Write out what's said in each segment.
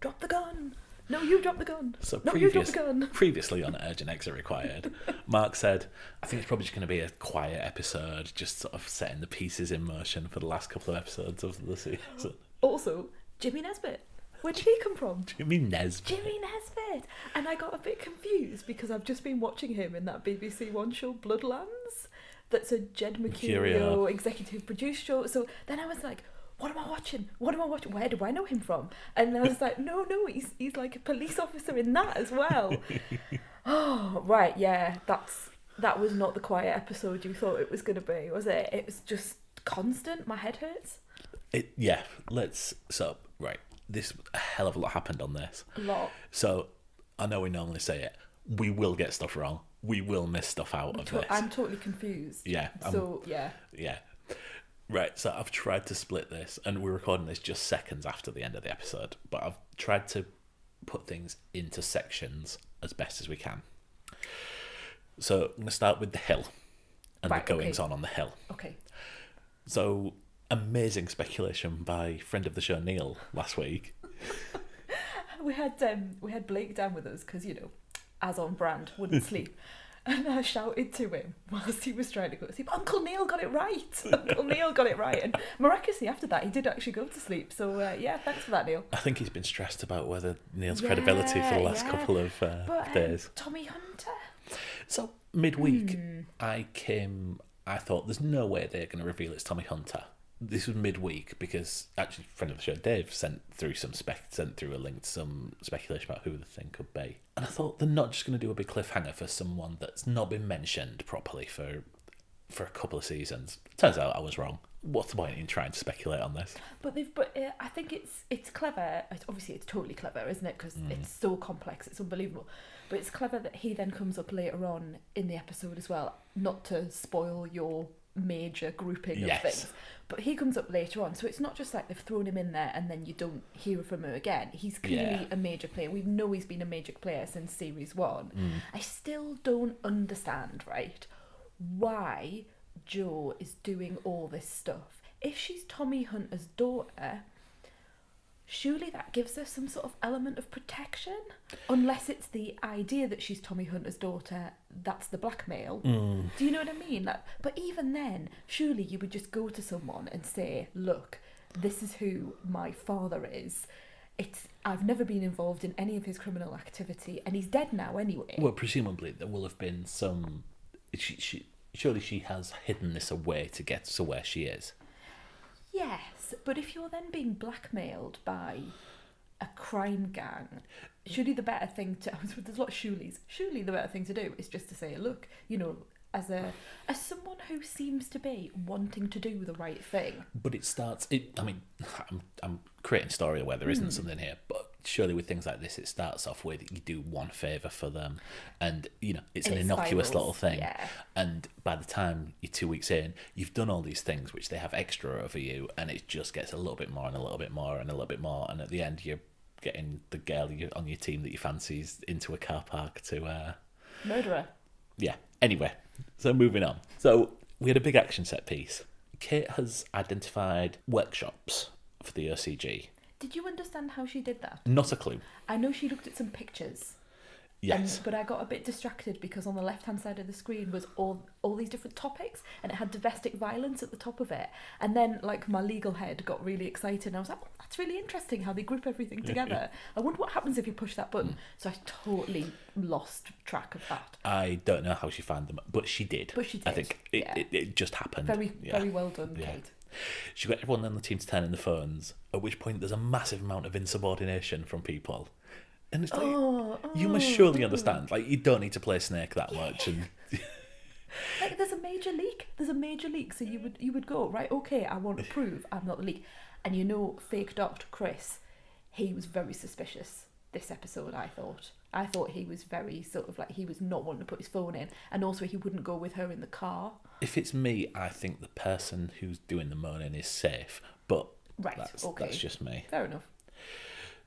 drop the gun. No, you drop the gun. So no, you drop the gun. Previously on Urgent Exit Required, Mark said, I think it's probably just going to be a quiet episode, just sort of setting the pieces in motion for the last couple of episodes of the season. Also, Jimmy Nesbitt. Where did he come from? Jimmy Nesbitt. Jimmy Nesbitt. And I got a bit confused because I've just been watching him in that BBC One show, Bloodlands. That's a Jed Mercurio executive produced show. So then I was like, what am I watching? Where do I know him from? And I was like, no, he's like a police officer in that as well. Oh, right, yeah, that was not the quiet episode you thought it was going to be, was it? It was just constant. My head hurts. This a hell of a lot happened on this. A lot. So I know we normally say it. We will get stuff wrong. We will miss stuff out of this. I'm totally confused. Yeah. Yeah. Right, so I've tried to split this, and we're recording this just seconds after the end of the episode, but I've tried to put things into sections as best as we can. So I'm going to start with the hill and the goings on the hill. Okay. So, amazing speculation by friend of the show Neil last week. We had Blake down with us because, you know, as on brand, wouldn't sleep. And I shouted to him whilst he was trying to go to sleep, Uncle Neil got it right! Uncle Neil got it right! And miraculously after that, he did actually go to sleep. So, yeah, thanks for that, Neil. I think he's been stressed about whether Neil's credibility for the last couple of days. Tommy Hunter? So, midweek, I thought, there's no way they're going to reveal it's Tommy Hunter. This was midweek because actually, friend of the show Dave sent through a link to some speculation about who the thing could be, and I thought they're not just going to do a big cliffhanger for someone that's not been mentioned properly for a couple of seasons. Turns out I was wrong. What's the point in trying to speculate on this? But I think it's clever. Obviously, it's totally clever, isn't it? Because it's so complex, it's unbelievable. But it's clever that he then comes up later on in the episode as well. Not to spoil your major grouping of things, but he comes up later on, so it's not just like they've thrown him in there and then you don't hear from him again. He's clearly a major player. We know he's been a major player since series 1. I still don't understand, right, why Jo is doing all this stuff. If she's Tommy Hunter's daughter, surely that gives her some sort of element of protection, unless it's the idea that she's Tommy Hunter's daughter, that's the blackmail. Do you know what I mean? But even then, surely you would just go to someone and say, look, this is who my father is. I've never been involved in any of his criminal activity, and he's dead now anyway. Well, presumably there will have been some... Surely she has hidden this away to get to where she is. Yes, but if you're then being blackmailed by a crime gang, surely the better thing to... There's a lot of surelys. Surely the better thing to do is just to say, look, you know, as someone who seems to be wanting to do the right thing. But it starts... I'm creating a story where there isn't something here, but surely with things like this, it starts off with you do one favour for them, and, you know, it's an innocuous little thing. Yeah. And by the time you're 2 weeks in, you've done all these things which they have extra over you, and it just gets a little bit more and a little bit more and a little bit more, and at the end you're getting the girl on your team that you fancy's into a car park to... Murderer. Yeah. Anyway, so moving on. So we had a big action set piece. Kate has identified workshops for the OCG. Did you understand how she did that? Not a clue. I know she looked at some pictures. Yes. But I got a bit distracted because on the left-hand side of the screen was all these different topics, and it had domestic violence at the top of it. And then, like, my legal head got really excited, and I was like, oh, that's really interesting how they group everything together. I wonder what happens if you push that button. So I totally lost track of that. I don't know how she found them, but she did. But she did. I think it just happened. Very well done, Kate. She got everyone on the team to turn in the phones, at which point there's a massive amount of insubordination from people. And it's like, you must surely understand. Like, you don't need to play Snake that much. And like, there's a major leak. So you would go, right, okay, I want to prove I'm not the leak. And you know, fake Dr. Chris, he was very suspicious this episode, I thought. I thought he was very sort of like, he was not wanting to put his phone in. And also he wouldn't go with her in the car. If it's me, I think the person who's doing the moaning is safe. But that's just me. Fair enough.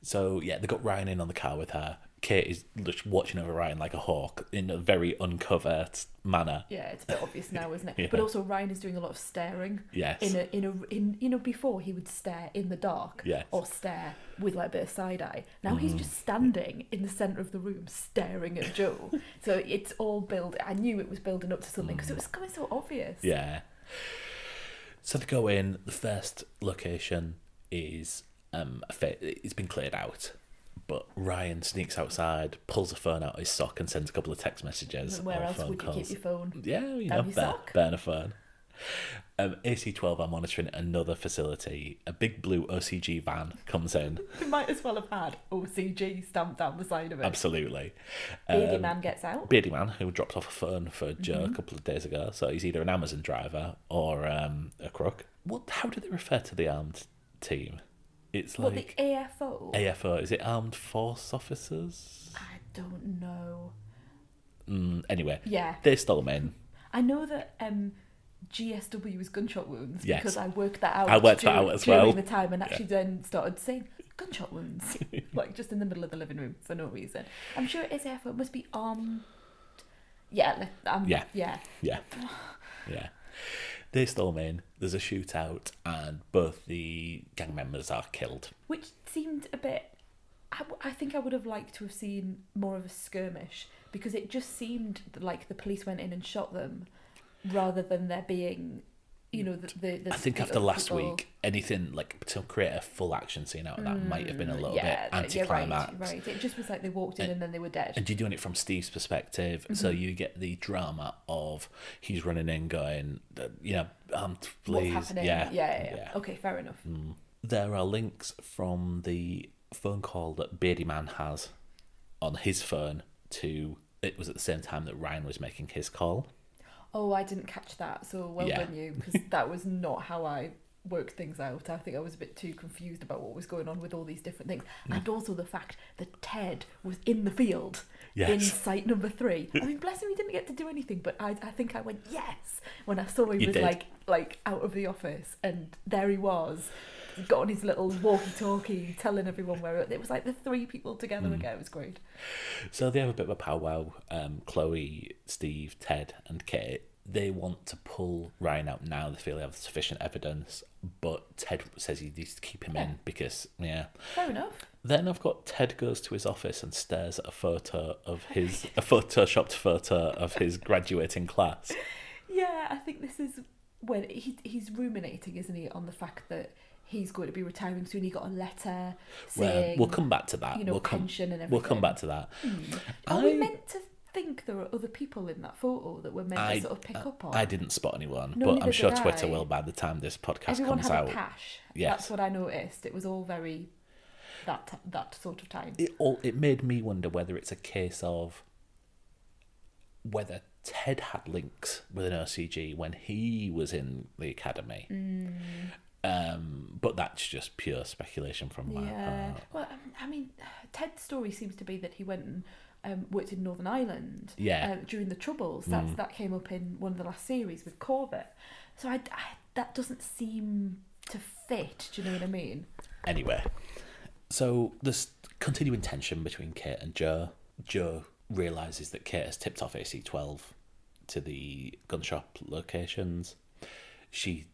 So, yeah, they got Ryan in on the car with her. Kate is just watching over Ryan like a hawk in a very uncovert manner. Yeah, it's a bit obvious now, isn't it? Yeah. But also Ryan is doing a lot of staring. Yes. In before he would stare in the dark. Yes. Or stare with like a bit of side eye. Now he's just standing in the centre of the room staring at Joe. So it's all I knew it was building up to something because it was coming so obvious. Yeah. So they go in. The first location is it's been cleared out. But Ryan sneaks outside, pulls a phone out of his sock and sends a couple of text messages. Where else would you keep your phone? Yeah, better than a phone. AC12 are monitoring another facility. A big blue OCG van comes in. They might as well have had OCG stamped down the side of it. Absolutely. Beardy Man gets out. Beardy Man, who dropped off a phone for Joe a couple of days ago. So he's either an Amazon driver or a crook. How do they refer to the armed team? It's like the AFO? AFO. Is it Armed Force Officers? I don't know. Anyway. Yeah. They stole him in. I know that GSW is gunshot wounds yes. because I worked that out. I worked that out as well. During the time and actually then started saying gunshot wounds. Like just in the middle of the living room for no reason. I'm sure it is AFO. It must be armed. Yeah. Yeah. They storm in, there's a shootout, and both the gang members are killed. Which seemed a bit... I think I would have liked to have seen more of a skirmish, because it just seemed like the police went in and shot them, rather than there being, the I think after last week, anything, like, to create a full action scene out of that might have been a little bit anticlimax. Right. It just was like they walked in and then they were dead. And you're doing it from Steve's perspective, so you get the drama of he's running in going, please. What's happening? Yeah. Okay, fair enough. There are links from the phone call that Beardy Man has on his phone to... It was at the same time that Ryan was making his call. Oh, I didn't catch that, so well done you, because that was not how I worked things out. I think I was a bit too confused about what was going on with all these different things. And also the fact that Ted was in the field in site number 3. I mean, bless him, he didn't get to do anything, but I think I went, yes, when I saw him was like out of the office, and there he was. He got on his little walkie-talkie, telling everyone where it was like the 3 people together again. It was great. So they have a bit of a powwow. Chloe, Steve, Ted, and Kate. They want to pull Ryan out now. They feel they have sufficient evidence, but Ted says he needs to keep him in because, fair enough. Then I've got Ted goes to his office and stares at a photoshopped photo of his graduating class. Yeah, I think this is when he's ruminating, isn't he, on the fact that he's going to be retiring soon. He got a letter saying... We'll come back to that. Pension and everything. We'll come back to that. Are we meant to think there were other people in that photo that we're meant to sort of pick up on? I didn't spot anyone, but I'm sure Twitter will by the time this podcast comes out. Everyone had a cash. Yes. That's what I noticed. It was all very... that sort of time. It made me wonder whether it's a case of whether Ted had links with an OCG when he was in the academy. But that's just pure speculation from my part. Well, I mean, Ted's story seems to be that he went and worked in Northern Ireland during the Troubles. That came up in one of the last series with Corbett. So that doesn't seem to fit. Do you know what I mean? Anyway, so there's continuing tension between Kate and Joe. Joe realises that Kate has tipped off AC12 to the gun shop locations. She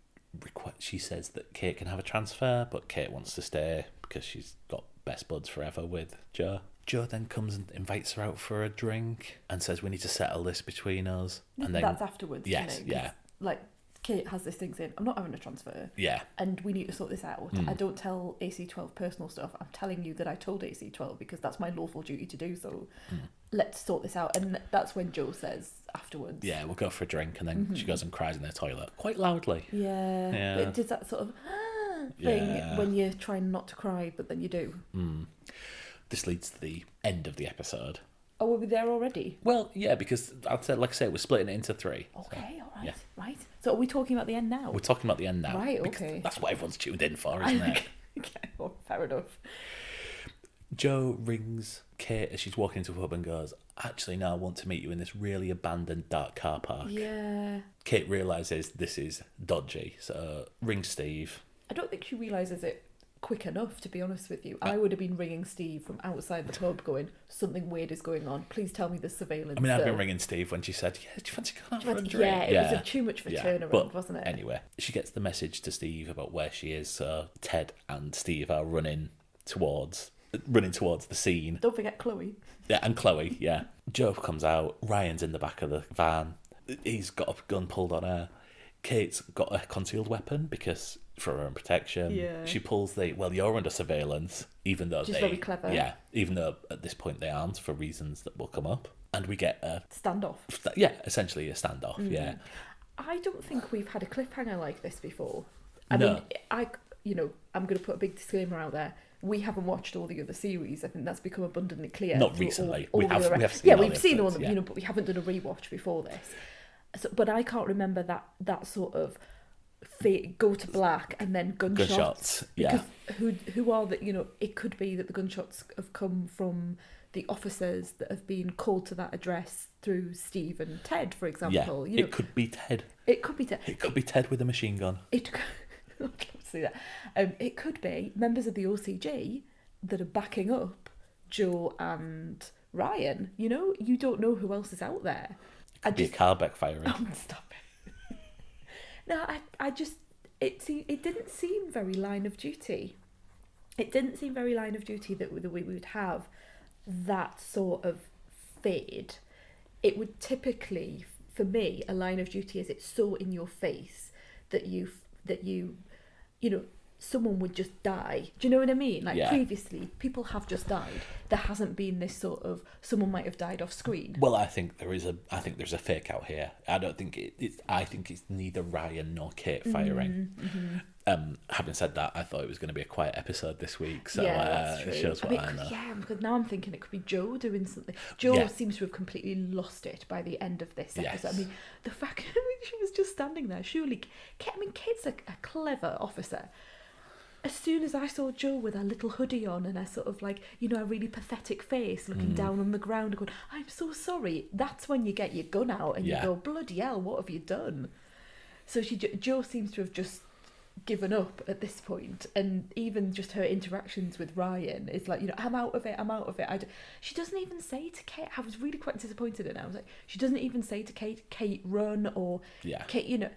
says that Kate can have a transfer, but Kate wants to stay because she's got best buds forever with Joe. Joe then comes and invites her out for a drink and says we need to settle this between us. And then that's afterwards. Yes, isn't it? Like Kate has this thing saying, I'm not having a transfer. Yeah. And we need to sort this out. I don't tell AC12 personal stuff. I'm telling you that I told AC12 because that's my lawful duty to do so. Let's sort this out. And that's when Joe says afterwards. Yeah, we'll go for a drink. And then she goes and cries in the toilet quite loudly. Yeah. But it does that sort of thing when you're trying not to cry, but then you do. This leads to the end of the episode. Oh, were we there already? Well, yeah, because like I say, we're splitting it into 3. Okay, all right. Yeah. Right. So are we talking about the end now? We're talking about the end now. Right, okay. That's what everyone's tuned in for, isn't it? Okay, well, fair enough. Joe rings Kate as she's walking into a pub and goes, actually, no, I want to meet you in this really abandoned dark car park. Yeah. Kate realises this is dodgy, so rings Steve. I don't think she realises it quick enough, to be honest with you. I would have been ringing Steve from outside the pub going, something weird is going on. Please tell me there's surveillance. I mean, I've been ringing Steve when she said, do you fancy going out for a drink? Yeah, it was too much of a turnaround, wasn't it? Anyway, she gets the message to Steve about where she is. So Ted and Steve are running towards the scene. Don't forget Chloe. Yeah, and Chloe, yeah. Joe comes out. Ryan's in the back of the van. He's got a gun pulled on her. Kate's got a concealed weapon because for her own protection. Yeah. She pulls you're under surveillance, even though Which is very clever. Yeah, even though at this point they aren't, for reasons that will come up. And we get a standoff. Yeah, essentially a standoff, yeah. I don't think we've had a cliffhanger like this before. I mean, I'm going to put a big disclaimer out there. We haven't watched all the other series. I think that's become abundantly clear. Not recently. We have seen all of them, but we haven't done a rewatch before this. So, but I can't remember that sort of go to black and then gunshots. Yeah. Because who are the, it could be that the gunshots have come from the officers that have been called to that address through Steve and Ted, for example. Yeah, it could be Ted. It could be Ted. It could be Ted with a machine gun. I'd love to see that. It could be members of the OCG that are backing up Joe and Ryan. You don't know who else is out there. Could be a car backfiring. Oh, stop it. No, it didn't seem very line of duty. It didn't seem very line of duty that we would have that sort of fade. It would typically, for me, a line of duty is it's so in your face that you someone would just die. Do you know what I mean? Previously, people have just died. There hasn't been this sort of someone might have died off screen. Well, I think there's a fake out here. I don't think I think it's neither Ryan nor Kate firing. Mm-hmm. Having said that, I thought it was going to be a quiet episode this week, so it shows what I know. Yeah, because now I'm thinking it could be Joe doing something. Joe seems to have completely lost it by the end of this episode. Yes. I mean, the fact she was just standing there. Surely, Kate's a clever officer. As soon as I saw Joe with her little hoodie on and her sort of a really pathetic face looking down on the ground and going, I'm so sorry, that's when you get your gun out and you go, bloody hell, what have you done? So Joe seems to have just given up at this point, and even just her interactions with Ryan is I'm out of it. She doesn't even say to Kate, I was really quite disappointed in her. I was like, she doesn't even say to Kate run, or Kate,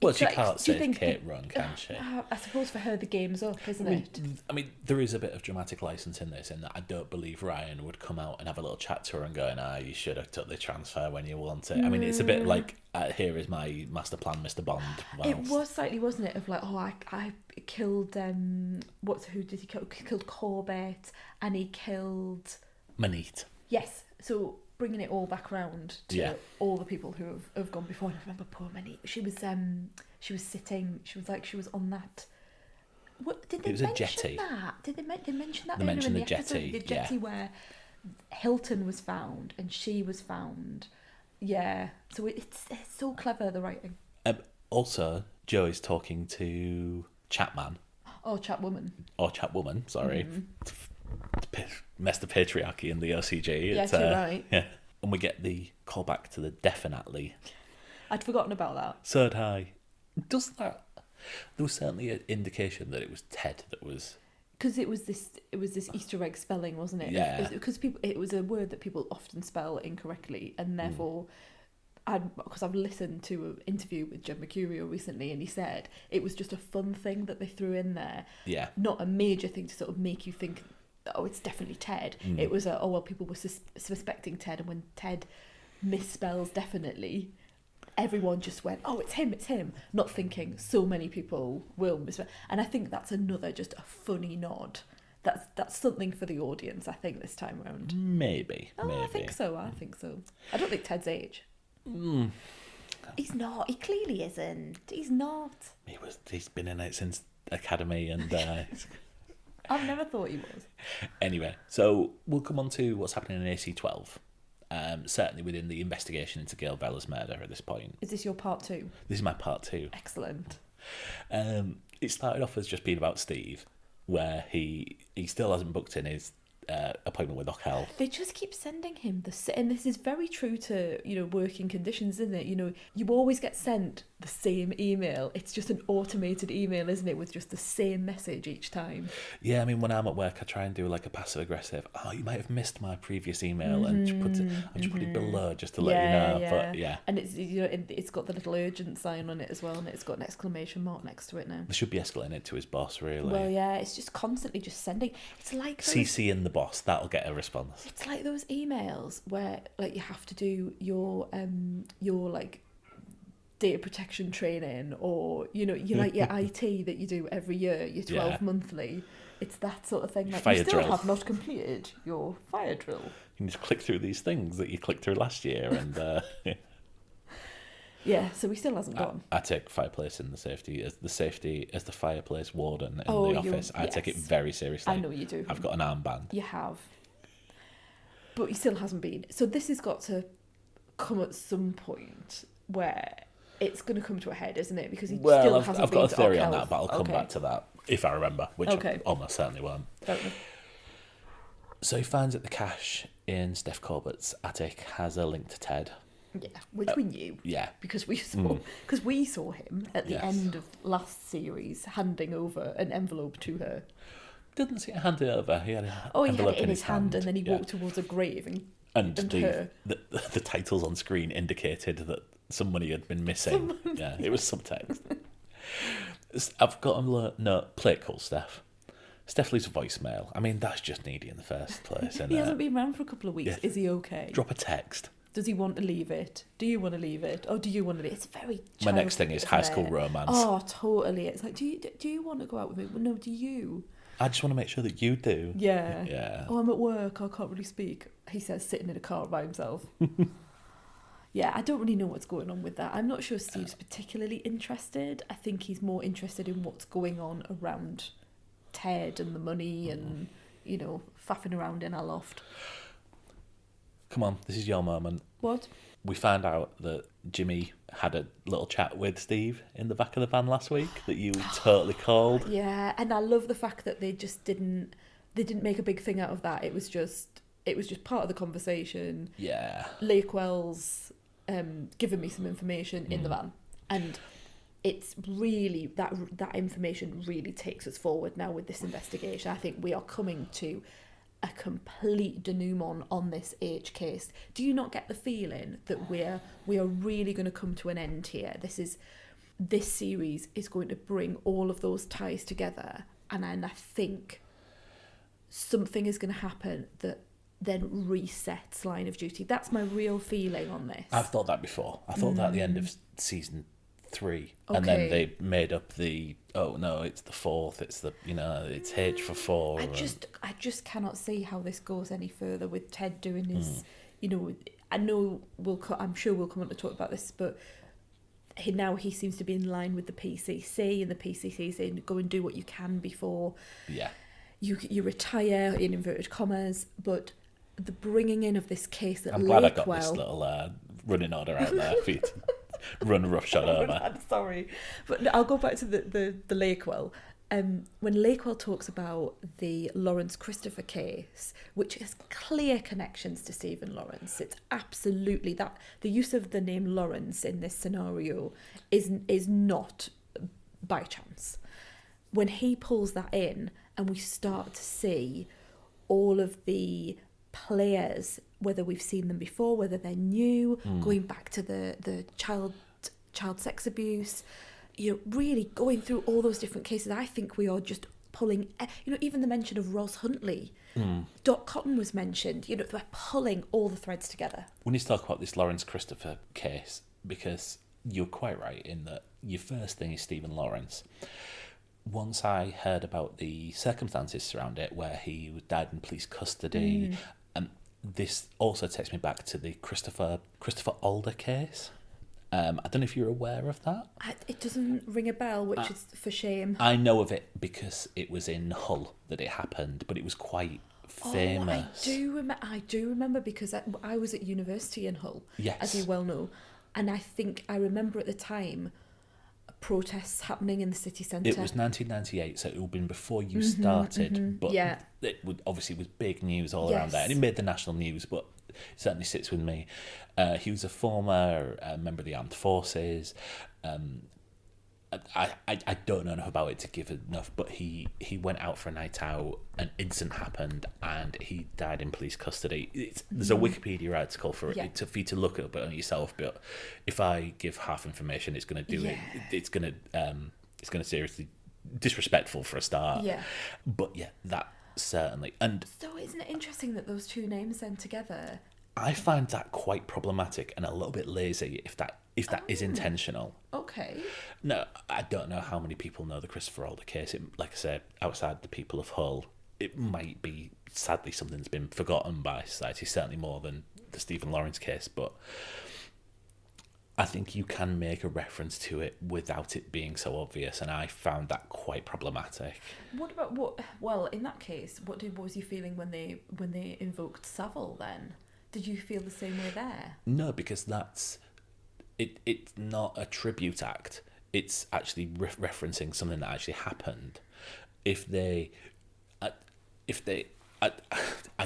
well, she can't say Kate run, can she? I suppose for her the game's up, isn't it? I mean, there is a bit of dramatic license in this, in that I don't believe Ryan would come out and have a little chat to her and go, you should have took the transfer when you want it. I mean, it's a bit like, here is my master plan, Mr. Bond. It was slightly, wasn't it, of I killed, who did he kill? He killed Corbett, and he killed... Manit. Yes, so... bringing it all back round to all the people who have gone before. And I remember poor Minnie. She was sitting. She was on that. What did they mention? It was a jetty. That did they mention that? They mentioned the jetty. The jetty where Hilton was found and she was found. Yeah. So it's so clever, the writing. Also, Joe is talking to Chapman. Oh, Chapwoman. Or Chapwoman. Sorry. Mess the patriarchy in the OCG. Yes, you're right. Yeah, and we get the call back to the definitely. I'd forgotten about that. So did I. Does that? There was certainly an indication that it was Ted that was. Because it was this Easter egg spelling, wasn't it? Yeah. Because it was a word that people often spell incorrectly, and therefore. Because I've listened to an interview with Jed Mercurio recently, and he said it was just a fun thing that they threw in there. Yeah. Not a major thing to sort of make you think, oh, it's definitely Ted. It was people were suspecting Ted, and when Ted misspells definitely, everyone just went, oh, it's him, not thinking so many people will misspell. And I think that's another just a funny nod. That's something for the audience, I think, this time around. Maybe. I think so. I don't think Ted's age. He's not. He clearly isn't. He's not. He's been in it since Academy, and I've never thought he was. Anyway, so we'll come on to what's happening in AC-12. Certainly within the investigation into Gail Bella's murder at this point. Is this your part 2? This is my part 2. Excellent. It started off as just being about Steve, where he still hasn't booked in his appointment with Ockel. They just keep sending him and this is very true to working conditions, isn't it? You always get sent the same email. It's just an automated email, isn't it, with just the same message each time. Yeah, I mean, when I'm at work, I try and do like a passive aggressive. Oh, you might have missed my previous email, and just put it below just to let you know. Yeah. But yeah, and it's got the little urgent sign on it as well, and it's got an exclamation mark next to it now. They should be escalating it to his boss, really. Well, yeah, it's just constantly just sending. It's like CC in the boss. That'll get a response. It's like those emails where like you have to do your like data protection training, or you like your IT that you do every year, your 12 monthly. It's that sort of thing. Like fire you still drill. have not completed your fire drill. You can just click through these things that you clicked through last year, and yeah. So he still hasn't gone. I take fireplace in the safety as the fireplace warden in the office. I take it very seriously. I know you do. I've got an armband. You have, but he still hasn't been. So this has got to come at some point where it's going to come to a head, isn't it? Because he still hasn't been. I've got a theory on Health. that, but I'll come back to that if I remember, which I almost certainly won't. So he finds that the cache in Steph Corbett's attic has a link to Ted. Yeah, which we knew. Yeah, because we saw him at the end of last series handing over an envelope to her. Didn't see it handed over. He had it in his hand, and then he walked towards a grave and the titles on screen indicated that some money had been missing. Yeah, it was subtext. I've got a note. Play it cool, Steph. Steph leaves a voicemail. I mean, that's just needy in the first place. He hasn't been around for a couple of weeks. Yeah. Is he okay? Drop a text. Does he want to leave it? Do you want to leave it? Or do you want to leave it? It's very My next thing is high school romance. Oh, totally. It's like, do you want to go out with me? Well, no, do you? I just want to make sure that you do. Yeah. Yeah. Oh, I'm at work. I can't really speak. He says, sitting in a car by himself. Yeah, I don't really know what's going on with that. I'm not sure Steve's particularly interested. I think he's more interested in what's going on around Ted and the money and, faffing around in our loft. Come on, this is your moment. What? We found out that Jimmy had a little chat with Steve in the back of the van last week that you totally called. Yeah, and I love the fact that they didn't make a big thing out of that. It was just part of the conversation. Yeah. Lakewell's given me some information in the van, and it's really that information really takes us forward now with this investigation. I think we are coming to a complete denouement on this H case. Do you not get the feeling that we are really going to come to an end here? This series is going to bring all of those ties together, and I think something is going to happen that then resets Line of Duty. That's my real feeling on this. I've thought that before. I thought that at the end of season 3, and then they made up the it's the 4th. It's it's H for 4. I just cannot see how this goes any further with Ted doing his. I know I'm sure we'll come on to talk about this, but he seems to be in line with the PCC, and the PCC saying go and do what you can before. Yeah. You retire in inverted commas, but the bringing in of this case that I'm glad I got this little running order out there for you to run roughshod over. I'm sorry, but I'll go back to the Lakewell. When Lakewell talks about the Lawrence Christopher case, which has clear connections to Stephen Lawrence, it's absolutely that the use of the name Lawrence in this scenario is not by chance. When he pulls that in, and we start to see all of the players, whether we've seen them before, whether they're new, going back to the child sex abuse, really going through all those different cases. I think we are just pulling, even the mention of Ross Huntley. Dot Cotton was mentioned. We're pulling all the threads together. We need to talk about this Lawrence Christopher case, because you're quite right in that your first thing is Stephen Lawrence. Once I heard about the circumstances around it, where he died in police custody, and this also takes me back to the Christopher Alder case. I don't know if you're aware of that. It doesn't ring a bell, which is for shame. I know of it because it was in Hull that it happened, but it was quite famous. I do remember because I was at university in Hull, yes, as you well know, and I think I remember at the time protests happening in the city centre? It was 1998, so it would have been before you started. But yeah. it would obviously was big news all around there, and it made the national news. But it certainly sits with me. He was a former member of the armed forces. I don't know enough about it to give enough, but he went out for a night out, an incident happened, and he died in police custody. There's a Wikipedia article for it, for you to look up it on yourself, but if I give half information, it's going to do it. It's going to seriously disrespectful for a start. Yeah. But yeah, that certainly. And so isn't it interesting that those two names then together? I find that quite problematic and a little bit lazy if that is intentional. Okay. No, I don't know how many people know the Christopher Alder case. Like I said, outside the people of Hull, it might be, sadly, something that's been forgotten by society, certainly more than the Stephen Lawrence case, but I think you can make a reference to it without it being so obvious, and I found that quite problematic. What about well, in that case, what was you feeling when they invoked Savile then? Did you feel the same way there? No, because that's it's not a tribute act. It's actually referencing something that actually happened. I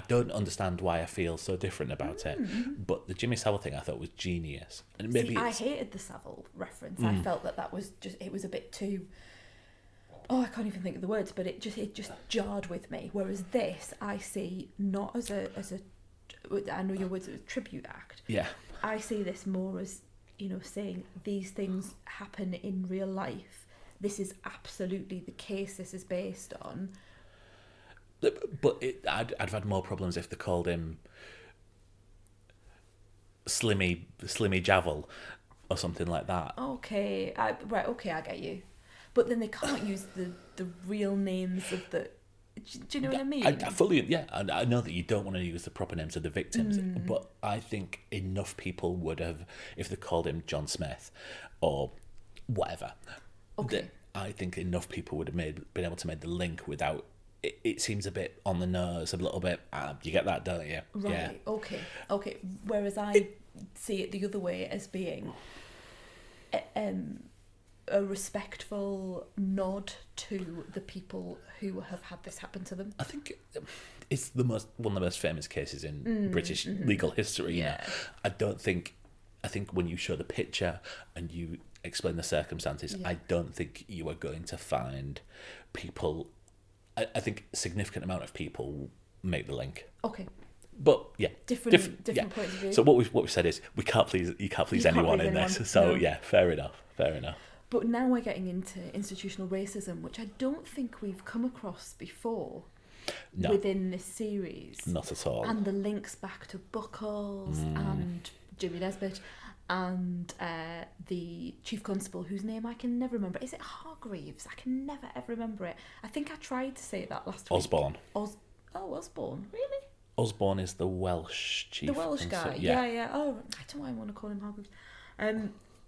don't understand why I feel so different about it, but the Jimmy Savile thing I thought was genius. And maybe I hated the Savile reference. I felt that was just, it was a bit too, I can't even think of the words, but it just jarred with me. Whereas this, I see not as a I know your words are a tribute act. Yeah. I see this more as, saying these things happen in real life. This is absolutely the case this is based on. But I'd have had more problems if they called him Slimmy Javel or something like that. Okay, I get you. But then they can't use the real names of the... Do you know what I mean? I fully, yeah. I know that you don't want to use the proper names of the victims, but I think enough people would have, if they called him John Smith or whatever. Okay. I think enough people would have been able to make the link without. It seems a bit on the nose, a little bit. You get that, don't you? Right. Yeah. Okay. Whereas I see it the other way as being a respectful nod to the people who have had this happen to them. I think it's one of the most famous cases in British legal history. Yeah. I think when you show the picture and you explain the circumstances, I don't think you are going to find people. I think a significant amount of people make the link. Okay. But yeah, different points of view. So what we've said is you can't please anyone in this. So yeah, fair enough. But now we're getting into institutional racism, which I don't think we've come across before within this series. Not at all. And the links back to Buckles and Jimmy Nesbitt and the chief constable, whose name I can never remember. Is it Hargreaves? I can never ever remember it. I think I tried to say that last week. Osborne. Osborne, really? Osborne is the Welsh chief. The Welsh guy, yeah. Oh, I don't know why I want to call him Hargreaves.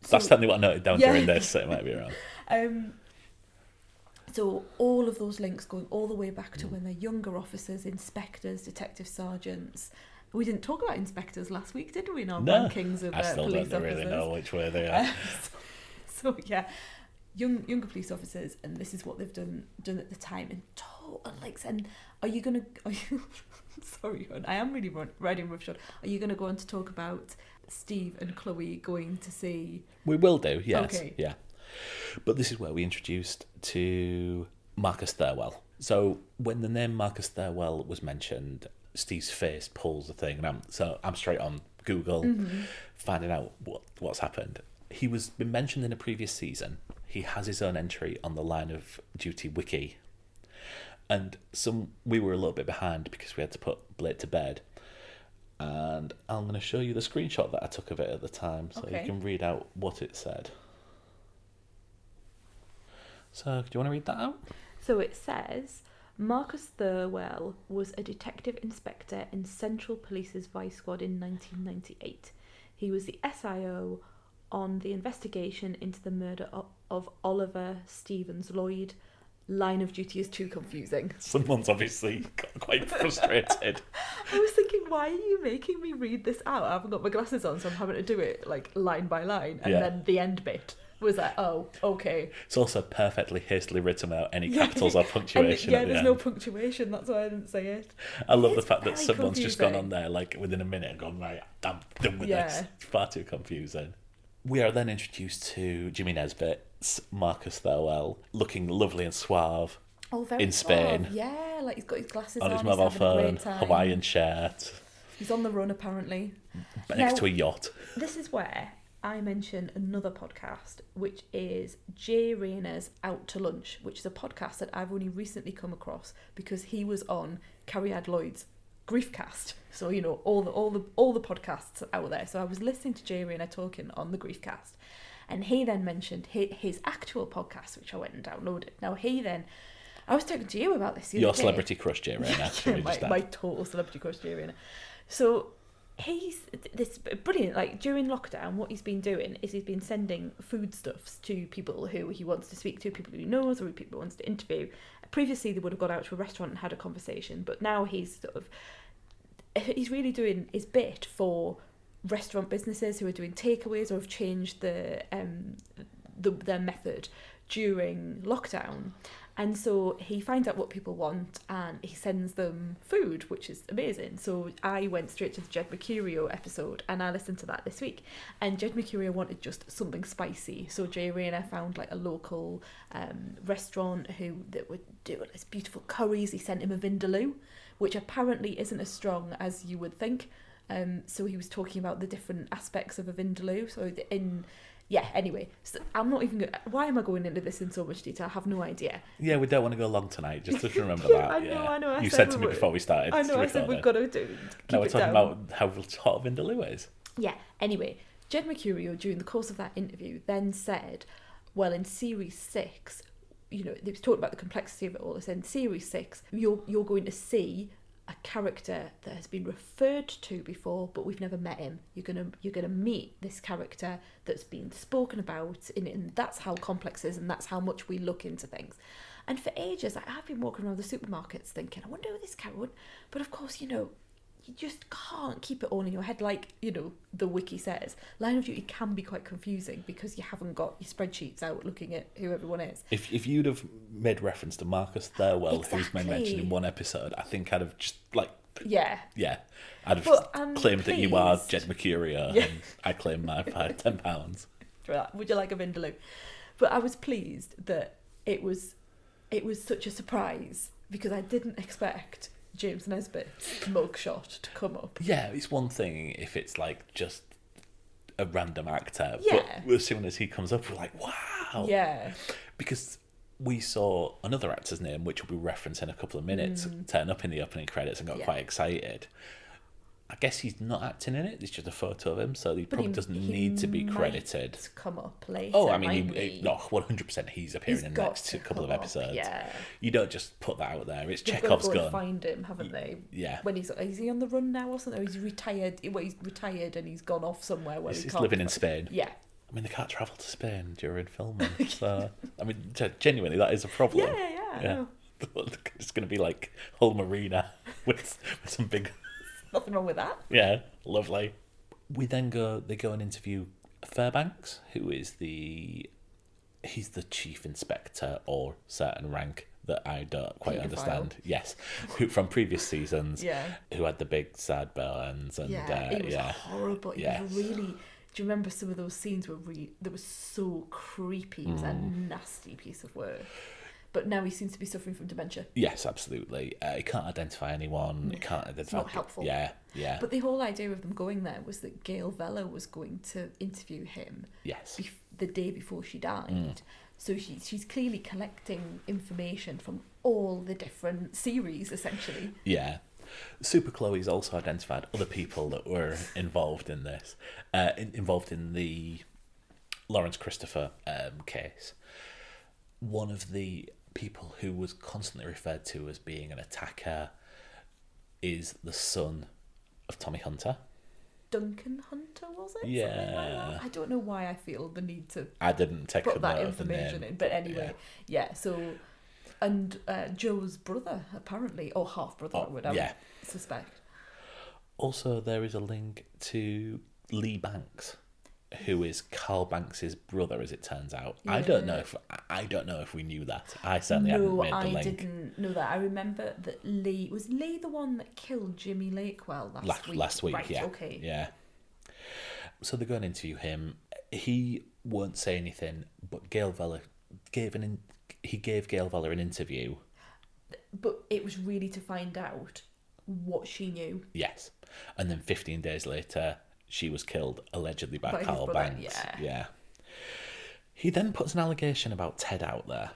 That's certainly what I noted down during this, so it might be wrong. So all of those links going all the way back to when they're younger officers, inspectors, detective sergeants. We didn't talk about inspectors last week, did we? In our rankings of I still police don't officers. really know which way they are. So yeah, younger police officers, and this is what they've done at the time, and total links. And are you sorry, hon, I am really riding roughshod. Are you going to go on to talk about Steve and Chloe going to see... We will do, yes. Okay. Yeah. But this is where we introduced to Marcus Thirlwell. So when the name Marcus Thirlwell was mentioned, Steve's face pulls the thing, and I'm straight on Google finding out what's happened. He was been mentioned in a previous season. He has his own entry on the Line of Duty wiki. And we were a little bit behind because we had to put Blake to bed. And I'm going to show you the screenshot that I took of it at the time so you can read out what it said. So, do you want to read that out? So it says, Marcus Thirlwell was a detective inspector in Central Police's Vice Squad in 1998. He was the SIO on the investigation into the murder of Oliver Stevens Lloyd. Line of Duty is too confusing. Someone's obviously got quite frustrated. I was thinking, why are you making me read this out? I haven't got my glasses on, so I'm having to do it like line by line, and then the end bit. was like, oh, okay. It's also perfectly hastily written out any capitals or punctuation. And, there's no punctuation. That's why I didn't say it. I love the fact that someone's just gone on there like within a minute and gone, right, I'm done with this. It's far too confusing. We are then introduced to Jimmy Nesbitt's Marcus Thirlwell, looking lovely and suave. Oh, very in Spain. Suave. Yeah, like he's got his glasses on his mobile phone, Hawaiian shirt. He's on the run apparently. Next to a yacht. This is where I mention another podcast, which is Jay Rayner's Out to Lunch, which is a podcast that I've only recently come across because he was on Carrie Ad Lloyd's Griefcast. So, you know, all the podcasts out there. So I was listening to Jay Rayner talking on the Griefcast, and he then mentioned his actual podcast, which I went and downloaded. Now I was talking to you about this. Your celebrity crush, Jay Rayner. my total celebrity crush, Jay Rayner. So he's this brilliant. Like during lockdown, what he's been doing is he's been sending foodstuffs to people who he wants to speak to, people who he knows, or people he wants to interview. Previously, they would have gone out to a restaurant and had a conversation, but now he's really doing his bit for restaurant businesses who are doing takeaways or have changed their method during lockdown. And so he finds out what people want and he sends them food, which is amazing. So I went straight to the Jed Mercurio episode and I listened to that this week. And Jed Mercurio wanted just something spicy. So Jay Rayner found like a local restaurant that would do this beautiful curries. He sent him a vindaloo, which apparently isn't as strong as you would think. So he was talking about the different aspects of a vindaloo. So anyway, so I'm not even why am I going into this in so much detail? I have no idea. Yeah, we don't want to go long tonight. Just remember that. I know. You said to me before we started. I know, I said we've got to do. Now we're talking about how hot Vindaloo is. Yeah, anyway, Jed Mercurio, during the course of that interview, then said, well, in Series 6, you know, they was talking about the complexity of it all. They said, in Series 6, you're going to see a character that has been referred to before, but we've never met him. You're gonna meet this character that's been spoken about, and that's how complex it is, and that's how much we look into things. And for ages, I've been walking around the supermarkets thinking, I wonder who this character would. But of course, you know, you just can't keep it all in your head. Like, you know, the wiki says, Line of Duty can be quite confusing because you haven't got your spreadsheets out looking at who everyone is. If you'd have made reference to Marcus Thirlwell, who's been mentioned in one episode, I think I'd have just like... Yeah. I'd have claimed that you are Jed Mercurio and I claim my £10. Would you like a vindaloo? But I was pleased that it was such a surprise because I didn't expect James Nesbitt's mugshot to come up. Yeah, it's one thing if it's like just a random actor, yeah. But as soon as he comes up, we're like, wow. Yeah. Because we saw another actor's name, which we'll be referenced in a couple of minutes, turn up in the opening credits and got quite excited. I guess he's not acting in it. It's just a photo of him, so he probably doesn't need to be credited. Come up later. Oh, I mean, no, 100%. He's appearing in the next couple of episodes. Yeah, you don't just put that out there. It's They've Chekhov's got to go gun. And find him, haven't they? Yeah. When is he on the run now or something? Or he's retired. Well, he's retired and he's gone off somewhere where he's living in Spain. Yeah. I mean, they can't travel to Spain during filming. So, I mean, genuinely, that is a problem. Yeah. It's going to be like Hull Marina with some big. Nothing wrong with that. Yeah, lovely. They go and interview Fairbanks, who is he's the chief inspector or certain rank that I don't quite understand. Yes, who from previous seasons. Yeah. Who had the big sad burns and it was horrible. It was really. Do you remember some of those scenes that was so creepy? It was a nasty piece of work. But now he seems to be suffering from dementia. Yes, absolutely. He can't identify anyone. He can't identify. It's not helpful. Yeah. But the whole idea of them going there was that Gail Vella was going to interview him. Yes. The day before she died. So she's clearly collecting information from all the different series, essentially. Yeah. Super Chloe's also identified other people that were involved in this, involved in the Lawrence Christopher case. One of the people who was constantly referred to as being an attacker is the son of Tommy Hunter. Duncan Hunter, was it? Yeah. Like I don't know why I feel the need to I didn't take put that information in. But anyway, so... And Joe's brother, apparently, or half-brother, I would suspect. Also, there is a link to Lee Banks. who is Carl Banks's brother, as it turns out. Yeah. I don't know if we knew that. I certainly hadn't made the link. No, I didn't know that. I remember that Lee the one that killed Jimmy Lakewell last week. Right, yeah. Okay. Yeah. So they're going to interview him. He won't say anything, but Gail Veller gave Gail Veller an interview. But it was really to find out what she knew. Yes. And then 15 days later, she was killed, allegedly by Carl Banks. Yeah. He then puts an allegation about Ted out there.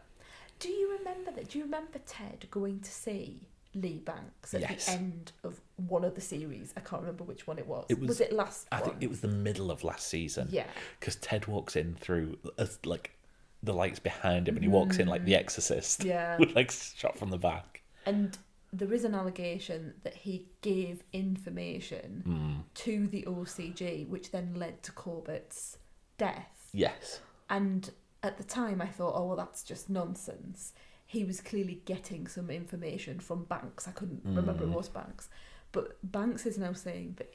Do you remember that? Do you remember Ted going to see Lee Banks at the end of one of the series? I can't remember which one it was. Was it last I think it was the middle of last season. Yeah. Because Ted walks in through, like, the lights behind him, and he walks in like The Exorcist. Yeah. With, like, shot from the back. And there is an allegation that he gave information to the OCG, which then led to Corbett's death. Yes. And at the time I thought, oh, well, that's just nonsense. He was clearly getting some information from Banks. I couldn't remember it was Banks. But Banks is now saying that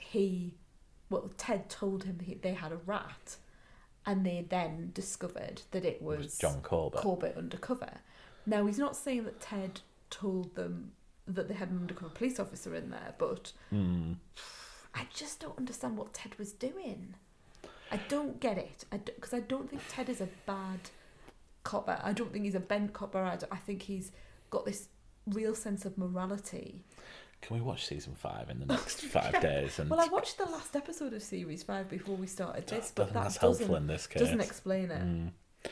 Ted told him they had a rat, and they then discovered that it was John Corbett undercover. Now, he's not saying that Ted told them that they had an undercover police officer in there, but I just don't understand what Ted was doing. I don't get it, because I don't think Ted is a bad copper. I don't think he's a bent copper. I think he's got this real sense of morality. Can we watch season 5 in the next 5 days? And well, I watched the last episode of series 5 before we started this, but that's helpful in this case. Doesn't explain it.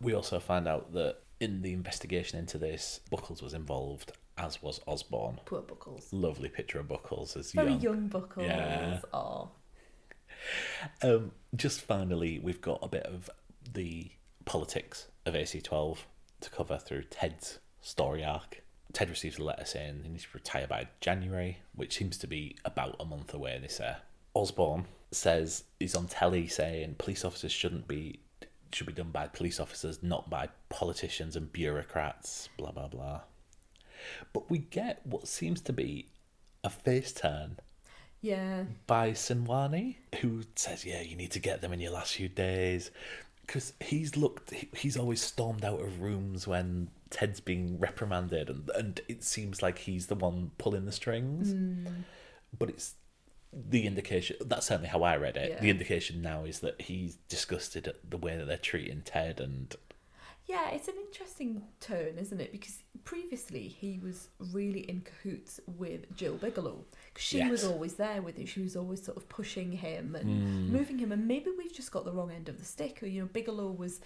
We also find out that in the investigation into this, Buckles was involved, as was Osborne. Poor Buckles. Lovely picture of Buckles as very young Buckles. Yeah. Oh. Just finally, we've got a bit of the politics of AC12 to cover through Ted's story arc. Ted receives a letter saying he needs to retire by January, which seems to be about a month away this year. Osborne says he's on telly saying police officers should be done by police officers, not by politicians and bureaucrats, blah, blah, blah. But we get what seems to be a face turn by Sinwani, who says, yeah, you need to get them in your last few days. Because he's always stormed out of rooms when Ted's being reprimanded, and it seems like he's the one pulling the strings. But it's the indication, that's certainly how I read it. Yeah. The indication now is that he's disgusted at the way that they're treating Ted, and yeah, it's an interesting turn, isn't it? Because previously he was really in cahoots with Jill Bigelow. Because she was always there with him. She was always sort of pushing him and moving him. And maybe we've just got the wrong end of the stick. Or, Bigelow was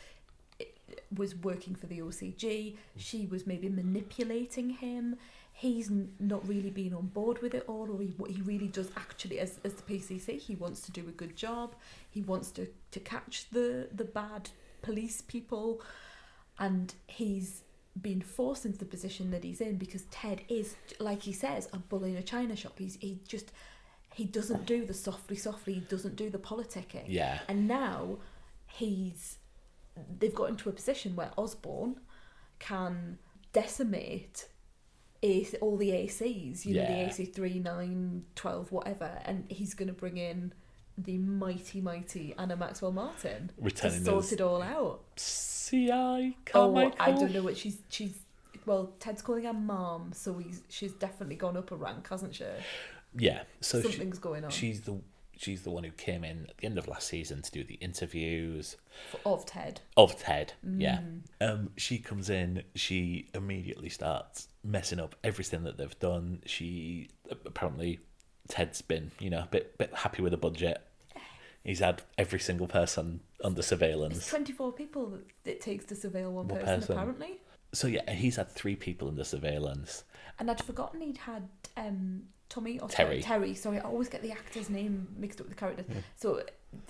working for the OCG. She was maybe manipulating him. He's not really been on board with it all. Or what he really does actually, as the PCC, he wants to do a good job. He wants to catch the bad police people. And he's been forced into the position that he's in because Ted is, like he says, a bull in a china shop. He doesn't do the softly, he doesn't do the politicking. Yeah. And now they've got into a position where Osborne can decimate all the ACs, the AC 3, 9, 12, whatever, and he's going to bring in the mighty Anna Maxwell Martin to sort it all out. CI Carmichael. I don't know what she's. Well, Ted's calling her Mom, so she's definitely gone up a rank, hasn't she? Yeah. So something's going on. She's the one who came in at the end of last season to do the interviews of Ted. Yeah. She comes in. She immediately starts messing up everything that they've done. She apparently Ted's been a bit happy with the budget. He's had every single person under surveillance. It's 24 people that it takes to surveil one person, apparently. So yeah, he's had 3 people under surveillance. And I'd forgotten he'd had Terry. Sorry, I always get the actor's name mixed up with the characters. Yeah. So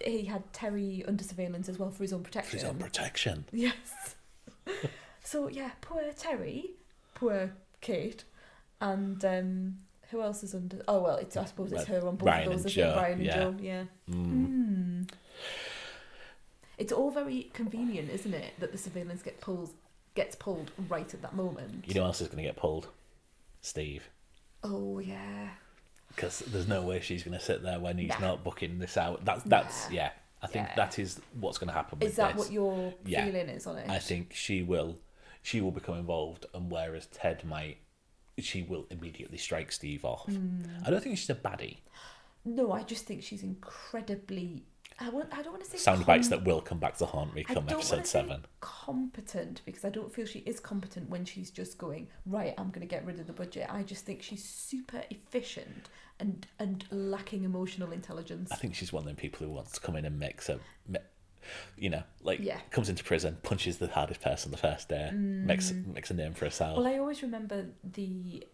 he had Terry under surveillance as well for his own protection. Yes. So yeah, poor Terry, poor Kate, and who else is under? Oh well, I suppose it's her on both Ryan of those. And Ryan yeah. and Joe. Yeah. It's all very convenient, isn't it, that the surveillance gets pulled right at that moment. You know who else is going to get pulled? Steve. Oh yeah. Because there's no way she's going to sit there when he's not booking this out. That's yeah. I think that is what's going to happen with this. Is that what your feeling is on it? I think she will become involved, and whereas Ted might, she will immediately strike Steve off. I don't think she's a baddie. No, I just think she's incredibly... I don't want to say... Sound bites that will come back to haunt me come episode 7. Competent, because I don't feel she is competent when she's just going, right, I'm going to get rid of the budget. I just think she's super efficient and lacking emotional intelligence. I think she's one of them people who wants to come in and comes into prison, punches the hardest person the first day, makes a name for herself. Well, I always remember the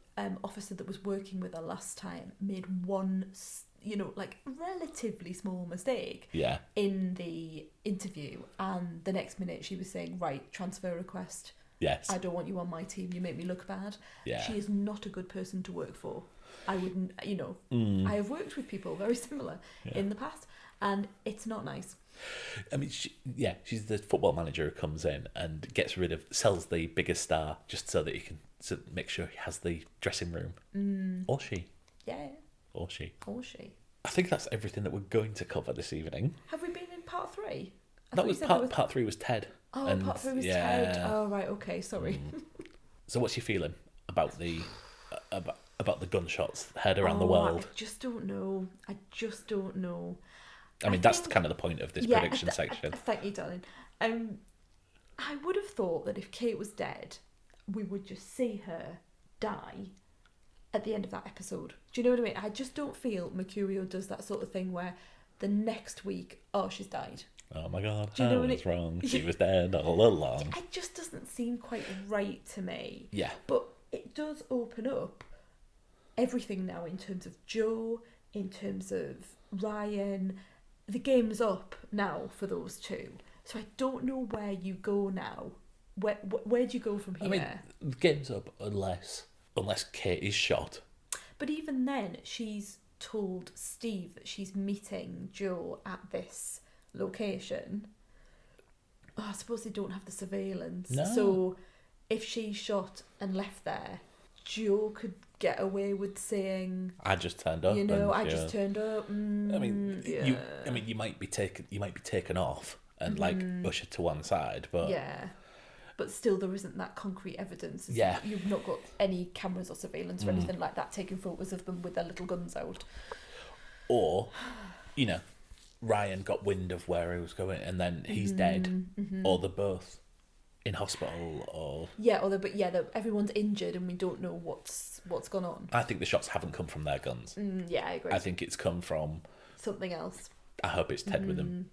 officer that was working with her last time made one, relatively small mistake in the interview, and the next minute she was saying, right, transfer request. Yes. I don't want you on my team. You make me look bad. Yeah. She is not a good person to work for. I wouldn't, I have worked with people very similar in the past, and it's not nice. I mean, she's the football manager who comes in and sells the biggest star just so that he can make sure he has the dressing room. Or she. Yeah. Or she. I think that's everything that we're going to cover this evening. Have we been in part 3? Part 3 was Ted. Oh, part 3 was Ted. Oh, right, okay, sorry. So what's your feeling about the gunshots heard around the world? I just don't know. I mean, that's kind of the point of this prediction section. Thank you, darling. I would have thought that if Kate was dead, we would just see her die at the end of that episode. Do you know what I mean? I just don't feel Mercurio does that sort of thing where the next week, she's died. Oh my God, I was wrong. She was dead all along. It just doesn't seem quite right to me. Yeah. But it does open up everything now in terms of Joe, in terms of Ryan. The game's up now for those two. So I don't know where you go now. Where do you go from here? I mean, the game's up unless Kate is shot. But even then, she's told Steve that she's meeting Joe at this location. I suppose they don't have the surveillance. No. So if she's shot and left there, Joe could get away with saying, "I just turned up." Just turned up. You might be taken off and ushered to one side, but but still there isn't that concrete evidence. You've not got any cameras or surveillance or anything like that taking photos of them with their little guns out. Or, Ryan got wind of where he was going and then he's dead, or they're both in hospital, or everyone's injured and we don't know what's gone on. I think the shots haven't come from their guns. I agree. I think it's come from something else. I hope it's Ted with him.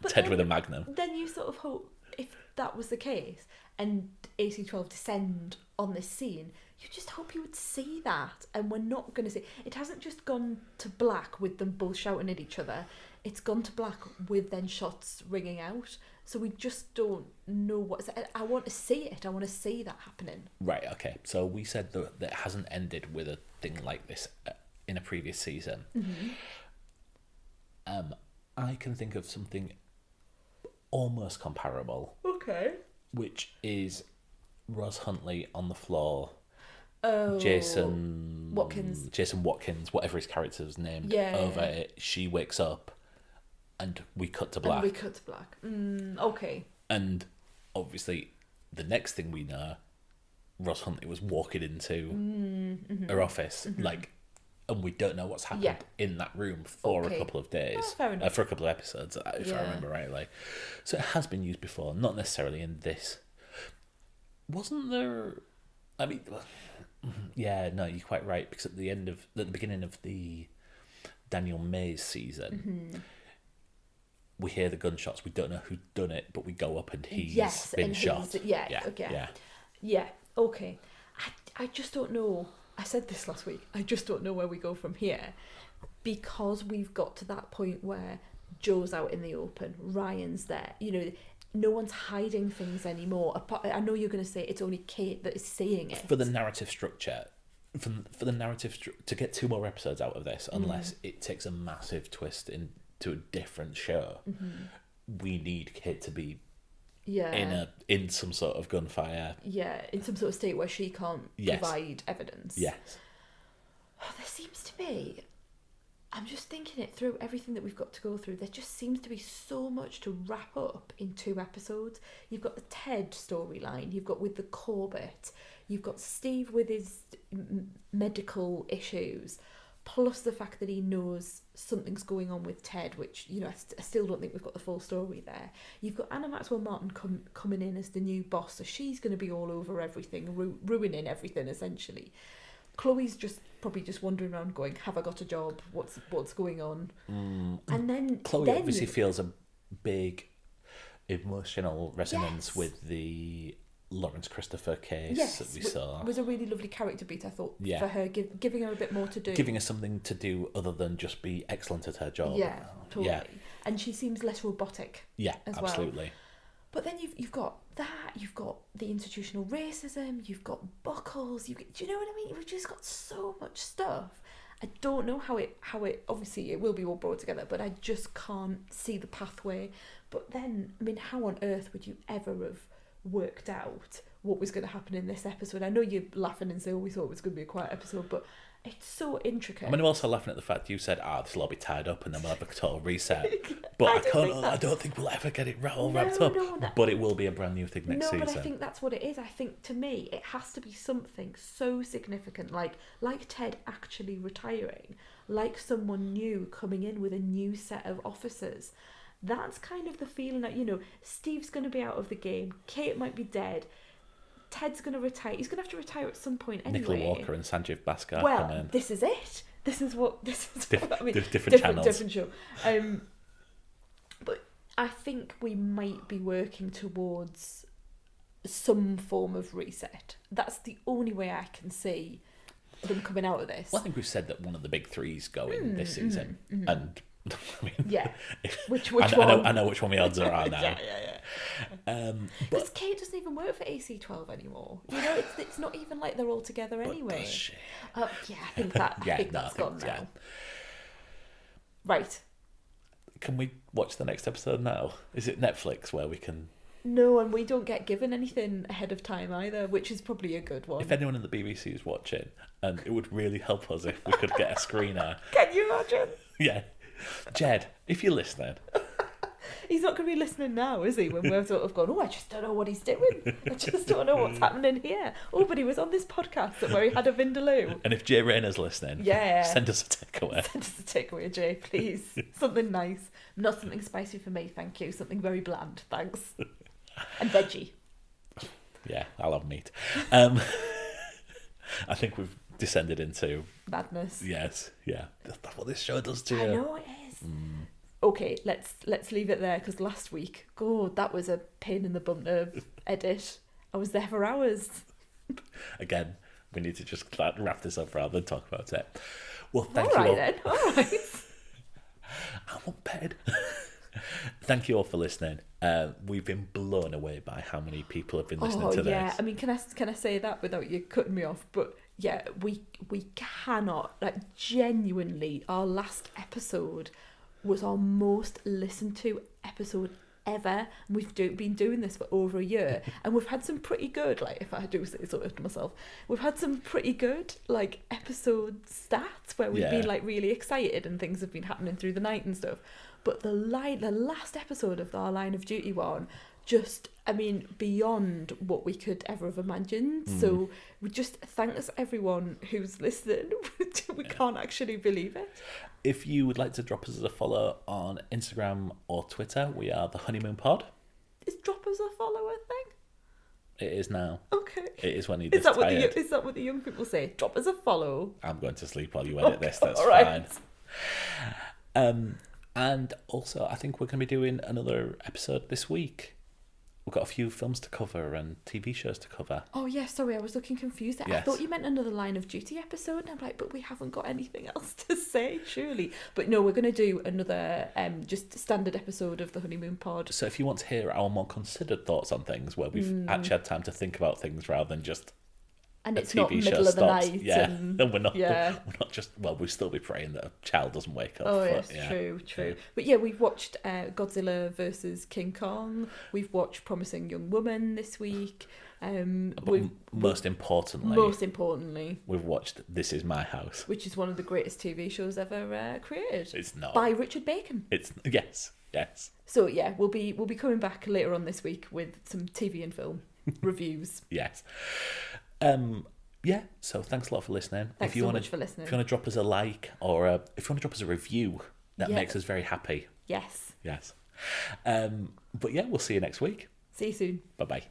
Ted with a magnum. Then you sort of hope, if that was the case and AC-12 descend on this scene, you just hope you would see that, and we're not going to see. It hasn't just gone to black with them both shouting at each other. It's gone to black with then shots ringing out. So we just don't know what's... I want to see it. I want to see that happening. Right, okay. So we said that it hasn't ended with a thing like this in a previous season. I can think of something almost comparable. Okay. Which is Roz Huntley on the floor. Oh. Jason Watkins, whatever his character's name. Over it. She wakes up and we cut to black. Okay. And obviously, the next thing we know, Roz Huntley was walking into her office, and we don't know what's happened in that room for a couple of days, fair enough. For a couple of episodes, if I remember rightly. So it has been used before, not necessarily in this. Wasn't there? I mean, no, you're quite right, because at the beginning of the Daniel Mays season. We hear the gunshots. We don't know who done it, but we go up and he's been shot. Okay. I just don't know. I said this last week. I just don't know where we go from here, because we've got to that point where Joe's out in the open, Ryan's there. No one's hiding things anymore. I know you're going to say it's only Kate that is saying it. For the narrative structure, to get 2 more episodes out of this, unless it takes a massive twist into a different show, we need Kate to be in some sort of gunfire. In some sort of state where she can't provide evidence. Yes. There seems to be... I'm just thinking it through, everything that we've got to go through. There just seems to be so much to wrap up in 2 episodes. You've got the Ted storyline, you've got with the Corbett, you've got Steve with his medical issues, plus the fact that he knows something's going on with Ted, which, you know, I still don't think we've got the full story there. You've got Anna Maxwell Martin coming in as the new boss, so she's going to be all over everything, ruining everything, essentially. Chloe's probably just wandering around going, have I got a job? What's going on? And then Chloe obviously feels a big emotional resonance with the Lawrence Christopher case that we saw. It was a really lovely character beat, I thought, for her, giving her a bit more to do. Giving her something to do other than just be excellent at her job. Yeah, totally. Yeah. And she seems less robotic. Yeah, as absolutely. Well. But then you've got that, you've got the institutional racism, you've got Buckles, do you know what I mean? We've just got so much stuff. I don't know how it obviously it will be all brought together, but I just can't see the pathway. But then, I mean, how on earth would you ever have worked out what was going to happen in this episode? I know you're laughing and saying, we thought it was going to be a quiet episode, but it's so intricate. I mean, I'm also laughing at the fact you said, this will all be tied up and then we'll have a total reset. But I don't think we'll ever get it all wrapped up. But it will be a brand new thing next season. No, but I think that's what it is. I think, to me, it has to be something so significant, like Ted actually retiring, like someone new coming in with a new set of officers. That's kind of the feeling that, you know, Steve's going to be out of the game, Kate might be dead, Ted's going to retire. He's going to have to retire at some point anyway. Nicola Walker and Sanjeev Bhaskar come in. This is it. This is what I mean. Different channels. Different show. But I think we might be working towards some form of reset. That's the only way I can see them coming out of this. Well, I think we've said that one of the big three's going this season. And I mean, yeah. Which one? I know which one the odds are now. yeah. Because Kate doesn't even work for AC12 anymore. You know, it's not even like they're all together anyway. Does she? I think that's gone now. Yeah. Right. Can we watch the next episode now? Is it Netflix where we can? No, and we don't get given anything ahead of time either, which is probably a good one. If anyone in the BBC is watching, and it would really help us if we could get a screener. Can you imagine? Yeah. Jed, if you're listening. He's not going to be listening now, is he? When we're sort of going, I just don't know what he's doing. I just don't know what's happening here. But he was on this podcast where he had a Vindaloo. And if Jay Rayner's listening, send us a takeaway. Send us a takeaway, Jay, please. Something nice. Not something spicy for me, thank you. Something very bland, thanks. And veggie. Yeah, I love meat. I think we've descended into madness. Yes, yeah. That's what this show does to you. I know it is. Okay, let's leave it there, because last week, God, that was a pain in the bum to edit. I was there for hours. Again, we need to just wrap this up rather than talk about it. Well, thank you all. Then. All right. I want bed. Thank you all for listening. We've been blown away by how many people have been listening to this. Yeah, I mean, can I say that without you cutting me off? But yeah, we cannot, like, genuinely, our last episode was our most listened to episode ever. And we've been doing this for over a year, and we've had some pretty good, like, if I do say so to myself, we've had some pretty good, like, episode stats where we've been, like, really excited and things have been happening through the night and stuff. But the last episode of our Line of Duty one, just, I mean, beyond what we could ever have imagined. So we just thanks everyone who's listening. We can't actually believe it. If you would like to drop us a follow on Instagram or Twitter, we are The Honeymoon Pod. Is drop us a follow a thing? It is now. Okay. It is when he is that what the young people say? Drop us a follow. I'm going to sleep while you edit this. That's right. Fine. And also, I think we're going to be doing another episode this week. We've got a few films to cover and TV shows to cover. Oh, yeah, sorry, I was looking confused. Yes. I thought you meant another Line of Duty episode, and I'm like, but we haven't got anything else to say, surely. But no, we're going to do another just standard episode of The Honeymoon Pod. So if you want to hear our more considered thoughts on things, where we've actually had time to think about things rather than just And a it's not TV show middle of the stops. night. Yeah, And we're not just. Well, we'll still be praying that a child doesn't wake up. Oh, but, yes, true. Yeah. But yeah, we've watched Godzilla versus King Kong. We've watched Promising Young Woman this week. Most importantly, we've watched This Is My House, which is one of the greatest TV shows ever created. It's not by Richard Bacon. It's yes. So yeah, we'll be coming back later on this week with some TV and film reviews. Yes. So thanks a lot for listening. Thanks so much for listening. If you want to drop us a like or if you want to drop us a review, that makes us very happy. Yes. But yeah, we'll see you next week. See you soon. Bye-bye.